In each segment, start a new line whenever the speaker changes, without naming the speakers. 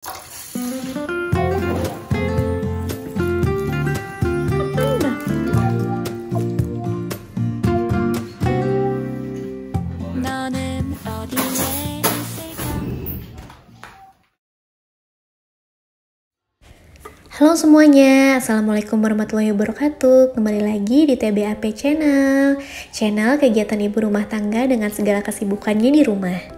Halo semuanya, Assalamualaikum warahmatullahi wabarakatuh. Kembali lagi di TBAP Channel kegiatan ibu rumah tangga dengan segala kesibukannya di rumah.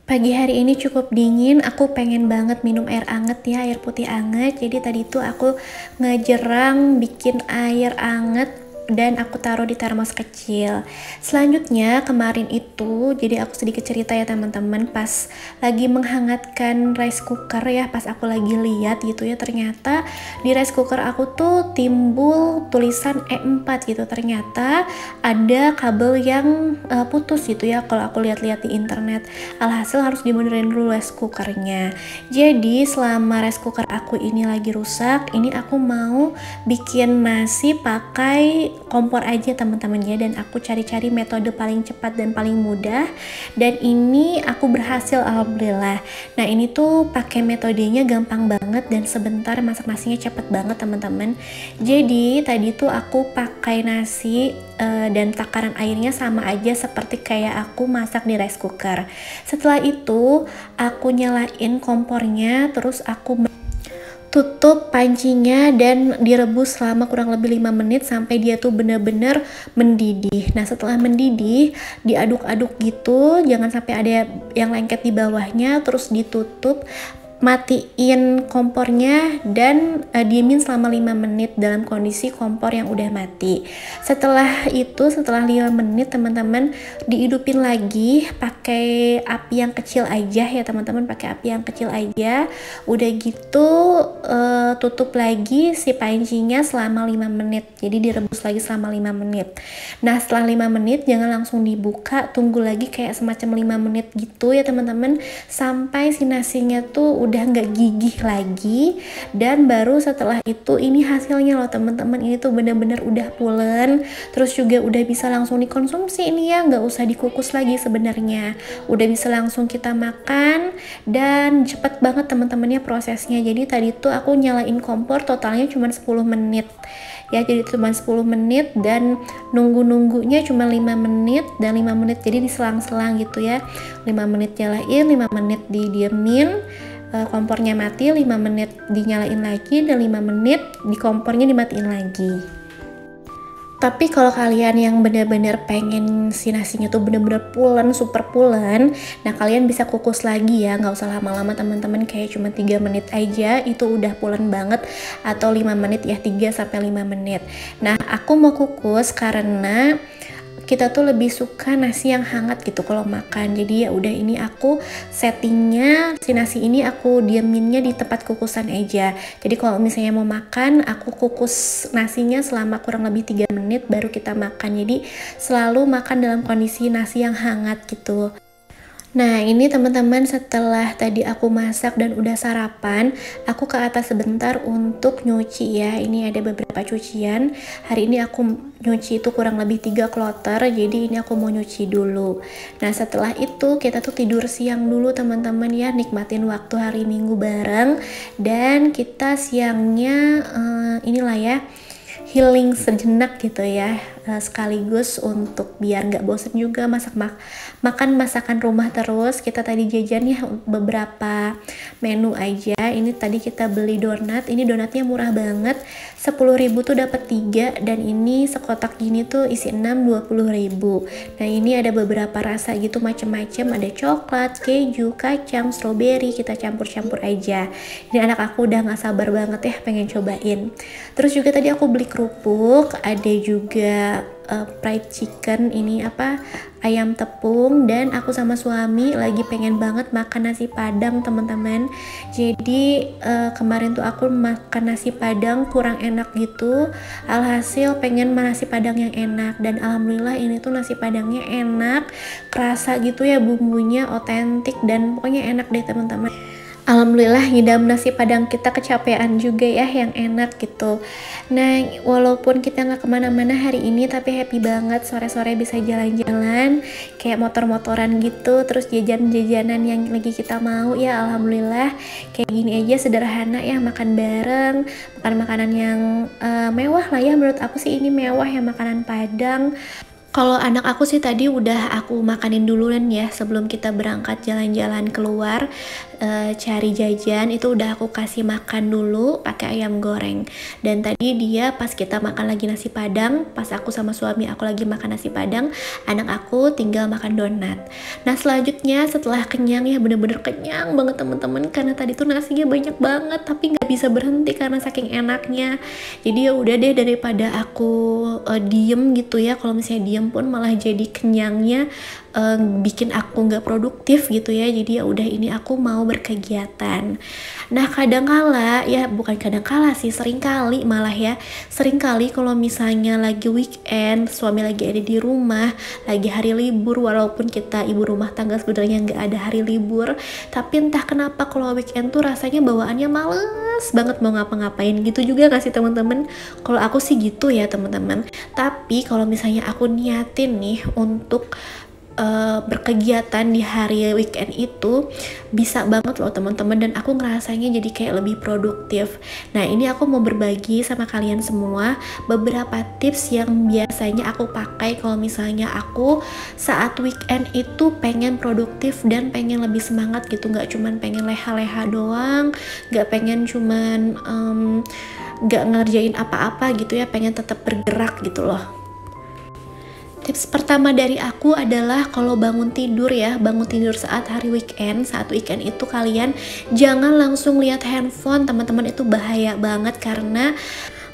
Pagi hari ini cukup dingin, aku pengen banget minum air anget ya, air putih anget. Jadi tadi tuh aku ngejerang bikin air anget dan aku taruh di termos kecil. Selanjutnya kemarin itu, jadi aku sedikit cerita ya teman-teman, pas lagi menghangatkan rice cooker ya, pas aku lagi lihat gitu ya, ternyata di rice cooker aku tuh timbul tulisan E4 gitu. Ternyata ada kabel yang putus gitu ya, kalau aku lihat-lihat di internet. Alhasil harus dibenerin dulu rice cookernya. Jadi selama rice cooker aku ini lagi rusak, ini aku mau bikin nasi pakai kompor aja teman-teman ya, dan aku cari-cari metode paling cepat dan paling mudah, dan ini aku berhasil alhamdulillah. Nah ini tuh pakai metodenya gampang banget dan sebentar masak nasinya cepet banget teman-teman. Jadi tadi tuh aku pakai nasi dan takaran airnya sama aja seperti kayak aku masak di rice cooker. Setelah itu aku nyalain kompornya, terus aku tutup pancinya dan direbus selama kurang lebih 5 menit sampai dia tuh bener-bener mendidih. Nah setelah mendidih diaduk-aduk gitu, jangan sampai ada yang lengket di bawahnya, terus ditutup, matiin kompornya dan diemin selama 5 menit dalam kondisi kompor yang udah mati. Setelah itu, setelah 5 menit teman-teman dihidupin lagi pakai api yang kecil aja ya teman-teman, pakai api yang kecil aja. Udah gitu tutup lagi si pancinya selama 5 menit. Jadi direbus lagi selama 5 menit. Nah setelah 5 menit jangan langsung dibuka, tunggu lagi kayak semacam 5 menit gitu ya teman-teman, sampai si nasinya tuh udah nggak gigih lagi. Dan baru setelah itu ini hasilnya loh teman-teman, ini tuh bener-bener udah pulen, terus juga udah bisa langsung dikonsumsi ini ya, nggak usah dikukus lagi sebenarnya, udah bisa langsung kita makan dan cepet banget teman-temannya prosesnya. Jadi tadi tuh aku nyalain kompor totalnya cuma 10 menit ya, jadi cuma 10 menit dan nunggu-nunggunya cuma 5 menit dan 5 menit, jadi diselang-selang gitu ya, 5 menit nyalain, 5 menit didiemin, kompornya mati, 5 menit dinyalain lagi, dan 5 menit di kompornya dimatiin lagi. Tapi kalau kalian yang bener-bener pengen si nasinya tuh bener-bener pulen, super pulen, nah kalian bisa kukus lagi ya, nggak usah lama-lama teman-teman, kayak cuma 3 menit aja itu udah pulen banget, atau 5 menit ya, 3-5 menit. Nah aku mau kukus karena kita tuh lebih suka nasi yang hangat gitu kalau makan. Jadi ya udah, ini aku settingnya si nasi ini aku diaminnya di tempat kukusan aja. Jadi kalau misalnya mau makan, aku kukus nasinya selama kurang lebih 3 menit baru kita makan. Jadi selalu makan dalam kondisi nasi yang hangat gitu. Nah ini teman-teman, setelah tadi aku masak dan udah sarapan, aku ke atas sebentar untuk nyuci ya. Ini ada beberapa cucian. Hari ini aku nyuci itu kurang lebih 3 kloter, jadi ini aku mau nyuci dulu. Nah setelah itu kita tuh tidur siang dulu teman-teman ya, nikmatin waktu hari Minggu bareng, dan kita siangnya inilah ya, healing sejenak gitu ya, sekaligus untuk biar nggak bosen juga makan masakan rumah terus. Kita tadi jajan ya beberapa menu aja. Ini tadi kita beli donat, ini donatnya murah banget, 10.000 tuh dapat 3, dan ini sekotak gini tuh isi 6, 20.000. Nah ini ada beberapa rasa gitu macem-macem, ada coklat, keju, kacang, strawberry, kita campur-campur aja. Ini anak aku udah nggak sabar banget ya pengen cobain. Terus juga tadi aku beli kerupuk, ada juga fried chicken, ini apa, ayam tepung, dan aku sama suami lagi pengen banget makan nasi padang teman-teman. Jadi kemarin tuh aku makan nasi padang kurang enak gitu, alhasil pengen nasi padang yang enak, dan alhamdulillah ini tuh nasi padangnya enak, kerasa gitu ya, bumbunya otentik dan pokoknya enak deh teman-teman. Alhamdulillah ngidam nasi padang kita kecapean juga ya, yang enak gitu. Nah, walaupun kita nggak kemana-mana hari ini, tapi happy banget sore-sore bisa jalan-jalan, kayak motor-motoran gitu, terus jajan-jajanan yang lagi kita mau ya. Alhamdulillah kayak gini aja sederhana ya, makan bareng, makan makanan yang mewah lah ya. Menurut aku sih ini mewah ya, makanan Padang. Kalau anak aku sih tadi udah aku makanin duluan ya sebelum kita berangkat jalan-jalan keluar cari jajan, itu udah aku kasih makan dulu pakai ayam goreng. Dan tadi dia pas kita makan lagi nasi padang, pas aku sama suami aku lagi makan nasi padang, anak aku tinggal makan donat. Nah selanjutnya setelah kenyang ya, bener-bener kenyang banget temen-temen, karena tadi tuh nasinya banyak banget tapi nggak bisa berhenti karena saking enaknya. Jadi ya udah deh, daripada aku diem gitu ya, kalau misalnya diem pun malah jadi kenyangnya bikin aku nggak produktif gitu ya. Jadi ya udah, ini aku mau berkegiatan. Nah kadangkala ya, bukan kadangkala sih, seringkali malah ya, seringkali kalau misalnya lagi weekend, suami lagi ada di rumah, lagi hari libur, walaupun kita ibu rumah tangga sebenarnya nggak ada hari libur, tapi entah kenapa kalau weekend tuh rasanya bawaannya males banget mau ngapa-ngapain gitu. Juga gak sih teman-teman? Kalau aku sih gitu ya teman-teman. Tapi kalau misalnya aku niatin nih untuk berkegiatan di hari weekend itu, bisa banget loh teman-teman, dan aku ngerasanya jadi kayak lebih produktif. Nah ini aku mau berbagi sama kalian semua beberapa tips yang biasanya aku pakai kalau misalnya aku saat weekend itu pengen produktif dan pengen lebih semangat gitu, nggak cuman pengen leha-leha doang, nggak pengen cuman nggak ngerjain apa-apa gitu ya, pengen tetap bergerak gitu loh. Tips pertama dari aku adalah kalau bangun tidur ya, bangun tidur saat hari weekend, saat weekend itu kalian jangan langsung lihat handphone teman-teman, itu bahaya banget. Karena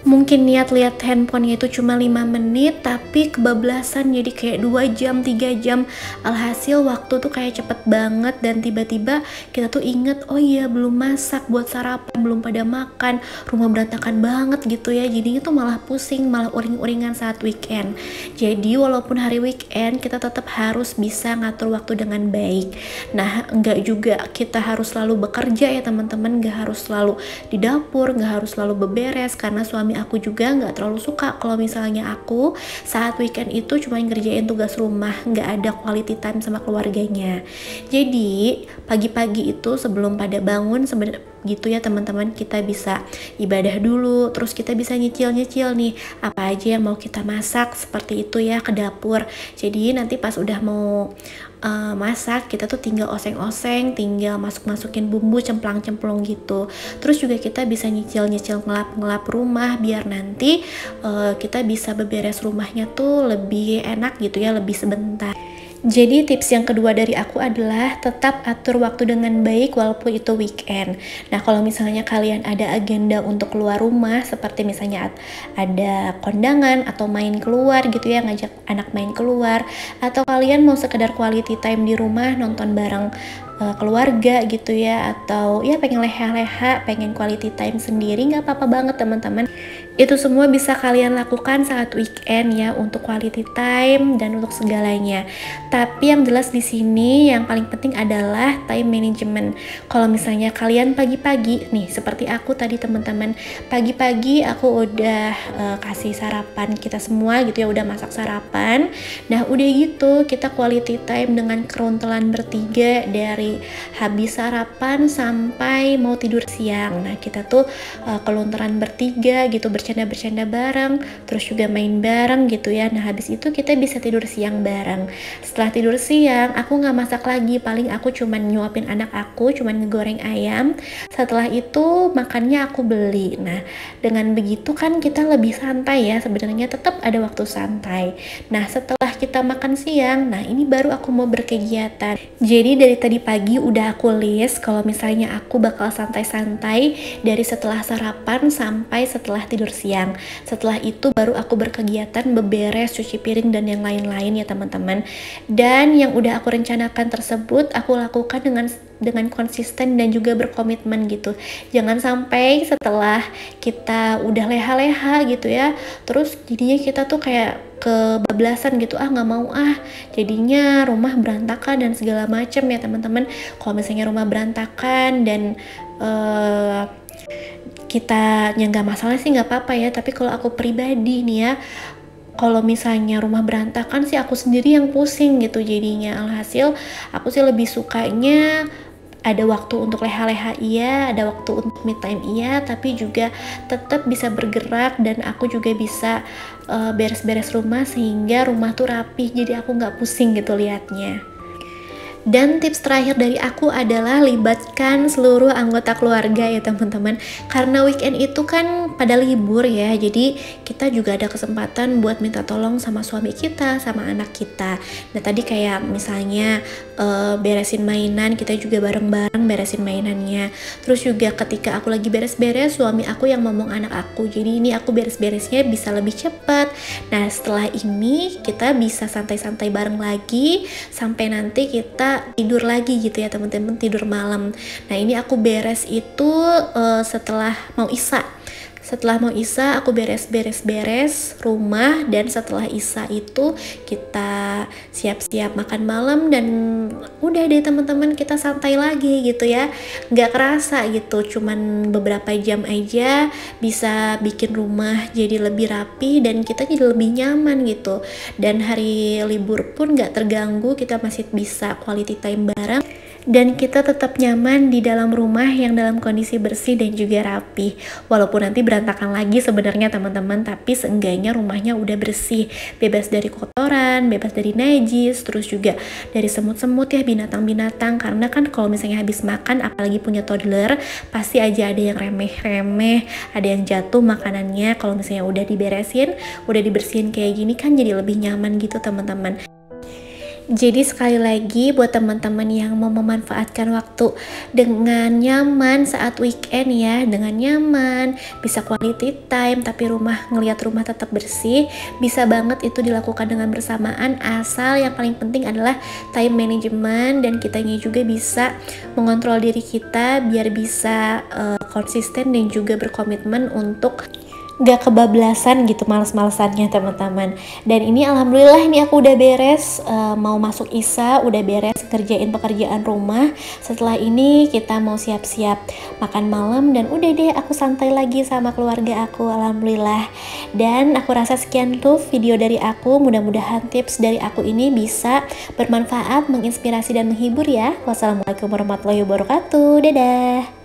mungkin niat lihat handphonenya itu cuma 5 menit tapi kebablasan jadi kayak 2 jam 3 jam. Alhasil waktu tuh kayak cepet banget, dan tiba-tiba kita tuh inget, oh iya belum masak buat sarapan, belum pada makan, rumah berantakan banget gitu ya. Jadinya tuh malah pusing, malah uring-uringan saat weekend. Jadi walaupun hari weekend kita tetap harus bisa ngatur waktu dengan baik. Nah enggak juga kita harus selalu bekerja ya teman-teman, enggak harus selalu di dapur, enggak harus selalu beberes, karena suami aku juga nggak terlalu suka kalau misalnya aku saat weekend itu cuma ngerjain tugas rumah, nggak ada quality time sama keluarganya. Jadi pagi-pagi itu sebelum pada bangun gitu ya teman-teman, kita bisa ibadah dulu, terus kita bisa nyicil-nyicil nih apa aja yang mau kita masak, seperti itu ya, ke dapur. Jadi nanti pas udah mau masak, kita tuh tinggal oseng-oseng, tinggal masukin bumbu, cemplang-cemplung gitu. Terus juga kita bisa nyicil-nyicil, ngelap-ngelap rumah biar nanti kita bisa beberes rumahnya tuh lebih enak gitu ya, lebih sebentar. Jadi tips yang kedua dari aku adalah tetap atur waktu dengan baik walaupun itu weekend. Nah kalau misalnya kalian ada agenda untuk keluar rumah, seperti misalnya ada kondangan atau main keluar gitu ya, ngajak anak main keluar, atau kalian mau sekedar quality time di rumah, nonton bareng keluarga gitu ya, atau ya pengen leha-leha, pengen quality time sendiri, nggak apa-apa banget teman-teman. Itu semua bisa kalian lakukan saat weekend ya, untuk quality time dan untuk segalanya. Tapi yang jelas di sini yang paling penting adalah time management. Kalau misalnya kalian pagi-pagi nih, seperti aku tadi teman-teman, pagi-pagi aku udah kasih sarapan kita semua gitu ya, udah masak sarapan. Nah udah gitu kita quality time dengan keruntelan bertiga, dari habis sarapan sampai mau tidur siang. Nah kita tuh keluntaran bertiga gitu, bercanda-bercanda bareng, terus juga main bareng gitu ya. Nah habis itu kita bisa tidur siang bareng. Setelah tidur siang aku nggak masak lagi, paling aku cuman nyuapin anak aku, cuman ngegoreng ayam. Setelah itu makannya aku beli. Nah dengan begitu kan kita lebih santai ya, sebenarnya tetap ada waktu santai. Nah setelah kita makan siang, nah ini baru aku mau berkegiatan. Jadi dari tadi pagi udah aku list kalau misalnya aku bakal santai-santai dari setelah sarapan sampai setelah tidur tidur siang. Setelah itu baru aku berkegiatan beberes, cuci piring dan yang lain-lain ya teman-teman. Dan yang udah aku rencanakan tersebut aku lakukan dengan konsisten dan juga berkomitmen gitu. Jangan sampai setelah kita udah leha-leha gitu ya, terus jadinya kita tuh kayak kebablasan gitu, nggak mau jadinya rumah berantakan dan segala macam ya teman-teman. Kalau misalnya rumah berantakan dan kita nggak masalah sih, nggak apa-apa ya. Tapi kalau aku pribadi nih ya, kalau misalnya rumah berantakan sih aku sendiri yang pusing gitu jadinya. Alhasil aku sih lebih sukanya ada waktu untuk leha-leha iya, ada waktu untuk me time iya, tapi juga tetap bisa bergerak dan aku juga bisa beres-beres rumah sehingga rumah tuh rapih, jadi aku nggak pusing gitu liatnya. Dan tips terakhir dari aku adalah libatkan seluruh anggota keluarga ya teman-teman. Karena weekend itu kan pada libur ya, jadi kita juga ada kesempatan buat minta tolong sama suami kita, sama anak kita. Nah tadi kayak misalnya beresin mainan, kita juga bareng-bareng beresin mainannya. Terus juga ketika aku lagi beres-beres, suami aku yang ngomong anak aku, jadi ini aku beres-beresnya bisa lebih cepat. Nah setelah ini kita bisa santai-santai bareng lagi sampai nanti kita tidur lagi gitu ya teman-teman, tidur malam. Nah ini aku beres itu setelah mau isya. Setelah mau isya aku beres rumah, dan setelah isya itu kita siap-siap makan malam dan udah deh teman-teman, kita santai lagi gitu ya. Nggak kerasa gitu, cuman beberapa jam aja bisa bikin rumah jadi lebih rapi dan kita jadi lebih nyaman gitu. Dan hari libur pun nggak terganggu, kita masih bisa quality time bareng dan kita tetap nyaman di dalam rumah yang dalam kondisi bersih dan juga rapi. Walaupun nanti berantakan lagi sebenarnya teman-teman, tapi seenggaknya rumahnya udah bersih, bebas dari kotoran, bebas dari najis, terus juga dari semut-semut ya, binatang-binatang. Karena kan kalau misalnya habis makan, apalagi punya toddler, pasti aja ada yang remeh-remeh, ada yang jatuh makanannya. Kalau misalnya udah diberesin, udah dibersihin kayak gini kan jadi lebih nyaman gitu teman-teman. Jadi sekali lagi buat teman-teman yang mau memanfaatkan waktu dengan nyaman saat weekend ya, dengan nyaman, bisa quality time tapi ngelihat rumah tetap bersih, bisa banget itu dilakukan dengan bersamaan, asal yang paling penting adalah time management dan kitanya juga bisa mengontrol diri kita biar bisa konsisten dan juga berkomitmen untuk gak kebablasan gitu males-malesannya teman-teman. Dan ini alhamdulillah ini aku udah beres, mau masuk isya, udah beres kerjain pekerjaan rumah. Setelah ini kita mau siap-siap makan malam dan udah deh aku santai lagi sama keluarga aku, alhamdulillah. Dan aku rasa sekian tuh video dari aku, mudah-mudahan tips dari aku ini bisa bermanfaat, menginspirasi dan menghibur ya. Wassalamualaikum warahmatullahi wabarakatuh, dadah.